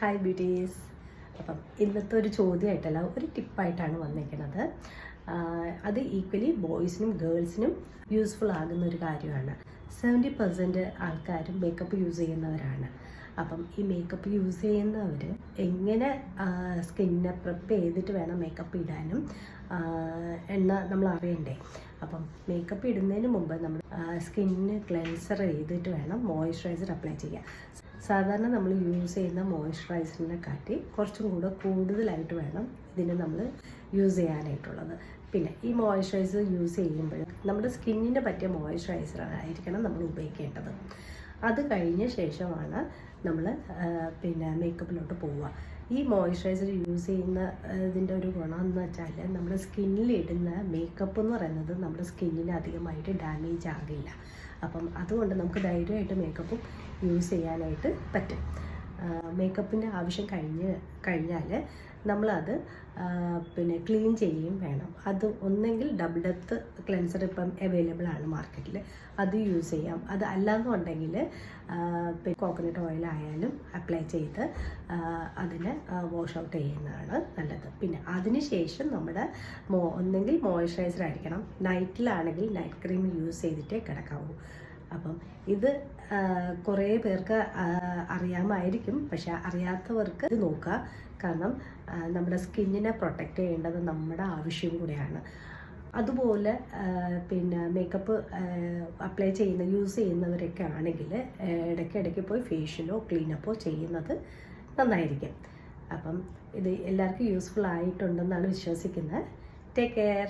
Hi beauties. അപ്പം ഇന്നത്തെ ഒരു ചോദ്യമായിട്ടല്ല, ഒരു ടിപ്പായിട്ടാണ് വന്നിരിക്കുന്നത്. അത് ഈക്വലി ബോയ്സിനും ഗേൾസിനും യൂസ്ഫുൾ ആകുന്ന ഒരു കാര്യമാണ്. 70% ആൾക്കാരും മേക്കപ്പ് യൂസ് ചെയ്യുന്നവരാണ്. അപ്പം ഈ മേക്കപ്പ് യൂസ് ചെയ്യുന്നവർ എങ്ങനെ സ്കിന്നെ പ്രിപ്പ് ചെയ്തിട്ട് വേണം മേക്കപ്പ് ഇടാനും എന്ന് നമ്മൾ അറിയണ്ടേ. അപ്പം മേക്കപ്പ് ഇടുന്നതിന് മുമ്പ് നമ്മൾ സ്കിന്നിന് ക്ലെൻസർ ചെയ്തിട്ട് വേണം മോയ്സ്ചറൈസർ അപ്ലൈ ചെയ്യാൻ. സാധാരണ നമ്മൾ യൂസ് ചെയ്യുന്ന മോയ്സ്ചറൈസറിനെ കാട്ടി കുറച്ചും കൂടെ കൂടുതലായിട്ട് വേണം ഇതിന് നമ്മൾ യൂസ് ചെയ്യാനായിട്ടുള്ളത്. പിന്നെ ഈ മോയ്സ്ചറൈസർ യൂസ് ചെയ്യുമ്പോൾ നമ്മുടെ സ്കിന്നിന് പറ്റിയ മോയ്സ്ചറൈസർ ആയിരിക്കണം നമ്മൾ ഉപയോഗിക്കേണ്ടത്. അത് കഴിഞ്ഞ ശേഷമാണ് നമ്മൾ മേക്കപ്പിലോട്ട് പോവുക. ഈ മോയ്സ്ചറൈസർ യൂസ് ചെയ്യുന്ന ഇതിൻ്റെ ഒരു ഗുണം എന്ന് വെച്ചാൽ നമ്മുടെ സ്കിന്നിലിടുന്ന മേക്കപ്പ് എന്ന് പറയുന്നത് നമ്മുടെ സ്കിന്നിന് അധികമായിട്ട് ഡാമേജ് ആകില്ല. അപ്പം അതുകൊണ്ട് നമുക്ക് ധൈര്യമായിട്ട് മേക്കപ്പും യൂസ് ചെയ്യാനായിട്ട് പറ്റും. മേക്കപ്പിൻ്റെ ആവശ്യം കഴിഞ്ഞാൽ നമ്മളത് ക്ലീൻ ചെയ്യുകയും വേണം. അത് ഒന്നെങ്കിൽ ഡബിൾ ഡെപ്ത് ക്ലെൻസർ ഇപ്പം അവൈലബിൾ ആണ് മാർക്കറ്റിൽ, അത് യൂസ് ചെയ്യാം. അത് അല്ലാന്നുണ്ടെങ്കിൽ കോക്കനട്ട് ഓയിൽ ആയാലും അപ്ലൈ ചെയ്ത് അതിനെ വാഷ് ഔട്ട് ചെയ്യുന്നതാണ് നല്ലത്. പിന്നെ അതിന് ശേഷം നമ്മുടെ ഒന്നെങ്കിൽ മോയ്സ്ചറൈസർ ആയിരിക്കണം, നൈറ്റിലാണെങ്കിൽ നൈറ്റ് ക്രീം യൂസ് ചെയ്തിട്ടേ കിടക്കാവൂ. അപ്പം ഇത് കുറേ പേർക്ക് അറിയാമായിരിക്കും, പക്ഷെ അറിയാത്തവർക്ക് ഇത് നോക്കുക. കാരണം നമ്മുടെ സ്കിന്നിനെ പ്രൊട്ടക്റ്റ് ചെയ്യേണ്ടത് നമ്മുടെ ആവശ്യം കൂടെയാണ്. അതുപോലെ മേക്കപ്പ് അപ്ലൈ യൂസ് ചെയ്യുന്നവരൊക്കെ ആണെങ്കിൽ ഇടയ്ക്കിടയ്ക്ക് പോയി ഫേഷ്യലോ ക്ലീനപ്പോ ചെയ്യുന്നത് നന്നായിരിക്കും. അപ്പം ഇത് എല്ലാവർക്കും യൂസ്ഫുൾ ആയിട്ടുണ്ടെന്നാണ് വിശ്വസിക്കുന്നത്. Take care.